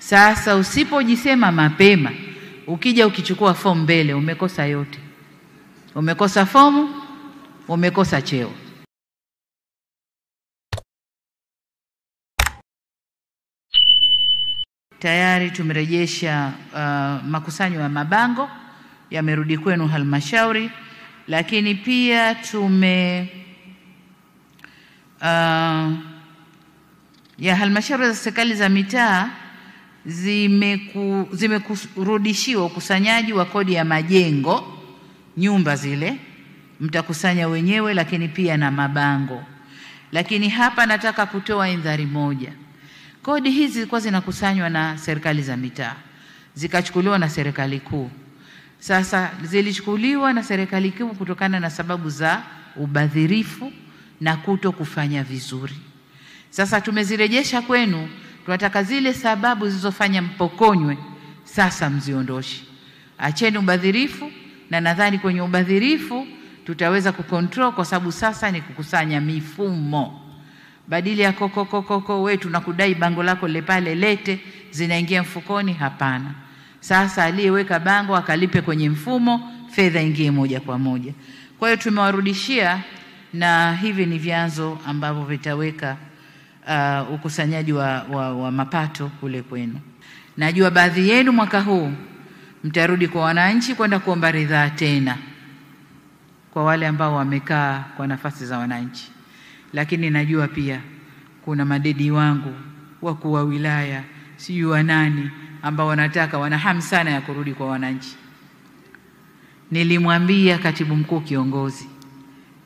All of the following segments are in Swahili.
Sasa usipojisema mapema, ukija ukichukua fomu mbele, umekosa yote. Umekosa fomu, umekosa cheo. Tayari tumerejesha makusanyo ya mabango, yamerudi kwenu halmashauri, lakini pia ya halmashauri za serikali za mitaa zimekurudishiwa ukusanyaji wa kodi ya majengo, nyumba zile mtakusanya wenyewe, lakini pia na mabango. Lakini hapa nataka kutoa indhari moja. Kodi hizi zilikuwa zinakusanywa na serikali za mitaa, zikachukuliwa na serikali kuu. Sasa zilichukuliwa na serikali kuu kutokana na sababu za ubadhirifu na kuto kufanya vizuri. Sasa tumezirejesha kwenu, tunataka zile sababu zilizofanya mpokonywe sasa mziondoshe. Acheni ubadhirifu, na nadhani kwenye ubadhirifu tutaweza kucontrol, kwa sababu sasa ni kukusanya mifumo. Badili ya koko wetu na kudai bango lako le pale lete zinaingia mfukoni, hapana. Sasa aliyeweka bango akalipe kwenye mfumo, fedha ingie moja kwa moja. Kwa hiyo tumewarudishia, na hivi ni vyanzo ambavyo vitaweka ukusanyaji wa mapato kule kwenu. Najua baadhi yenu mwaka huu mtarudi kwa wananchi kwenda kuomba ridhaa tena, kwa wale ambao wamekaa kwa nafasi za wananchi. Lakini najua pia kuna madedi wangu, wakuu wa wilaya, sijui wa nani, ambao wana hamu sana ya kurudi kwa wananchi. Nilimwambia katibu mkuu kiongozi,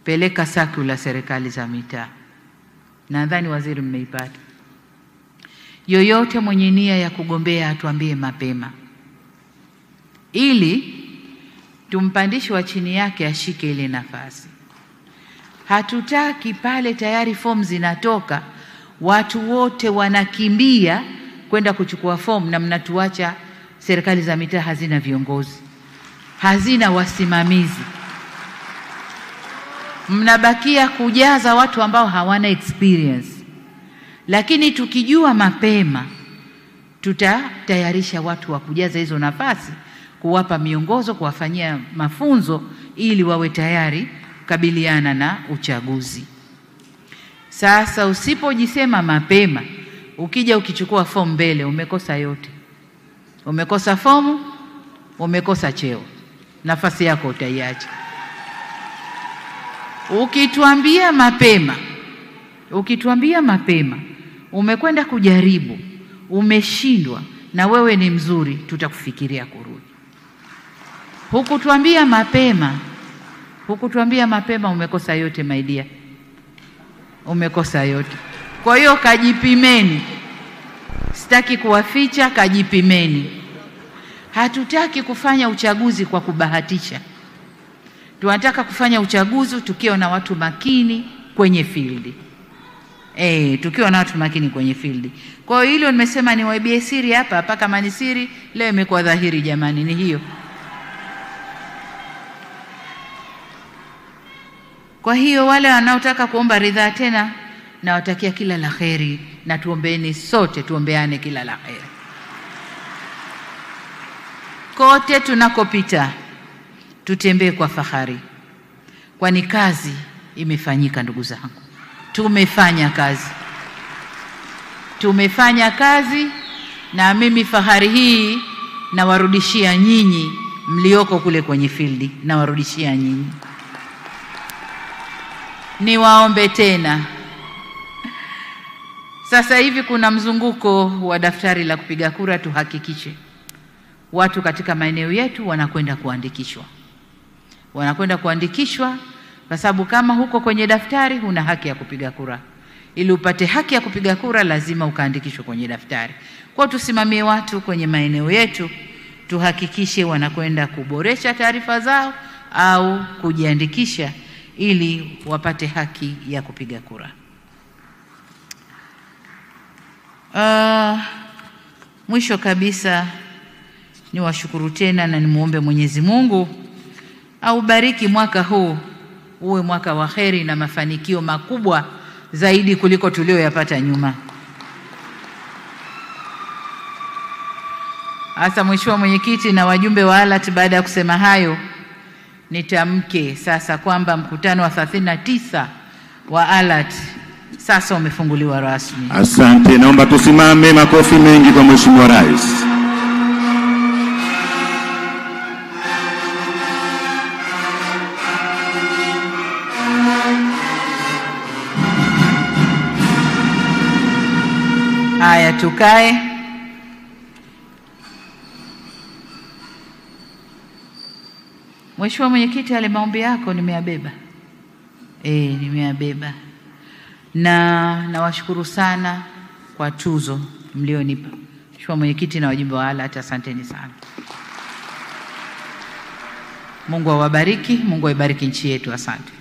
peleka sakula serikali za mitaa. Nadhani waziri mmeipata. Yoyote mwenye nia ya kugombea atuambie mapema, ili tumpandishi wa chini yake ashike ile nafasi. Hatutaki pale tayari fomu zinatoka, watu wote wanakimbia kwenda kuchukua fomu, na mnatuacha serikali za mitaa hazina viongozi, hazina wasimamizi. Mnabakia kujaza watu ambao hawana experience. Lakini tukijua mapema, tutatayarisha watu wa kujaza hizo nafasi, kuwapa miongozo, kuwafanyia mafunzo, ili wawe tayari kukabiliana na uchaguzi. Sasa usipojisema mapema, ukija ukichukua fomu mbele, umekosa yote. Umekosa fomu, umekosa cheo, nafasi yako utaiacha. Ukituambia mapema, umekwenda kujaribu, umeshindwa, na wewe ni mzuri, tutakufikiria kurudi. Hukutuambia mapema, umekosa yote my dear. Umekosa yote. Kwa hiyo kajipimeni. Sitaki kuwaficha, kajipimeni. Hatutaki kufanya uchaguzi kwa kubahatisha. Tunataka kufanya uchaguzi tukiwa na watu makini kwenye field. Tukiwa na watu makini kwenye field. Kwa hiyo hilo nimesema ni waibie siri hapa, kama ni siri leo imekuwa dhahiri jamani, ni hiyo. Kwa hiyo wale wanaotaka kuomba ridhaa tena, na watakia kila la kheri, na tuombeeni sote, tuombeane kila la kheri. Kote tunakopita tutembee kwa fahari, kwani kazi imefanyika ndugu zangu. Tumefanya kazi, na mimi fahari hii nawarudishia nyinyi mlioko kule kwenye field, nawarudishia nyinyi. Niwaombe tena, sasa hivi kuna mzunguko wa daftari la kupiga kura. Tuhakikishe watu katika maeneo yetu wanakwenda kuandikishwa, kwa sababu kama huko kwenye daftari huna haki ya kupiga kura. Ili upate haki ya kupiga kura lazima ukaandikishwe kwenye daftari. Kwa tusimamie watu kwenye maeneo yetu, tuhakikishe wanakwenda kuboresha taarifa zao au kujiandikisha ili wapate haki ya kupiga kura. Mwisho kabisa niwashukuru tena, na nimuombe Mwenyezi Mungu aubariki mwaka huu, uwe mwaka wa kheri na mafanikio makubwa zaidi kuliko tulioyapata nyuma. Sasa Mheshimiwa Mwenyekiti na wajumbe wa ALAT, baada ya kusema hayo, nitamke sasa kwamba mkutano wa 39 wa ALAT sasa umefunguliwa rasmi. Asante, naomba tusimame, makofi mengi kwa Mheshimiwa Rais. Haya, tukae. Mheshimiwa Mwenyekiti, yale maombi yako nimeyabeba. Nimeyabeba. Na nawashukuru sana kwa tuzo mlionipa. Mheshimiwa Mwenyekiti na wajumbe wa ALAT, asanteni sana. Mungu awabariki, Mungu aibariki nchi yetu. Asante.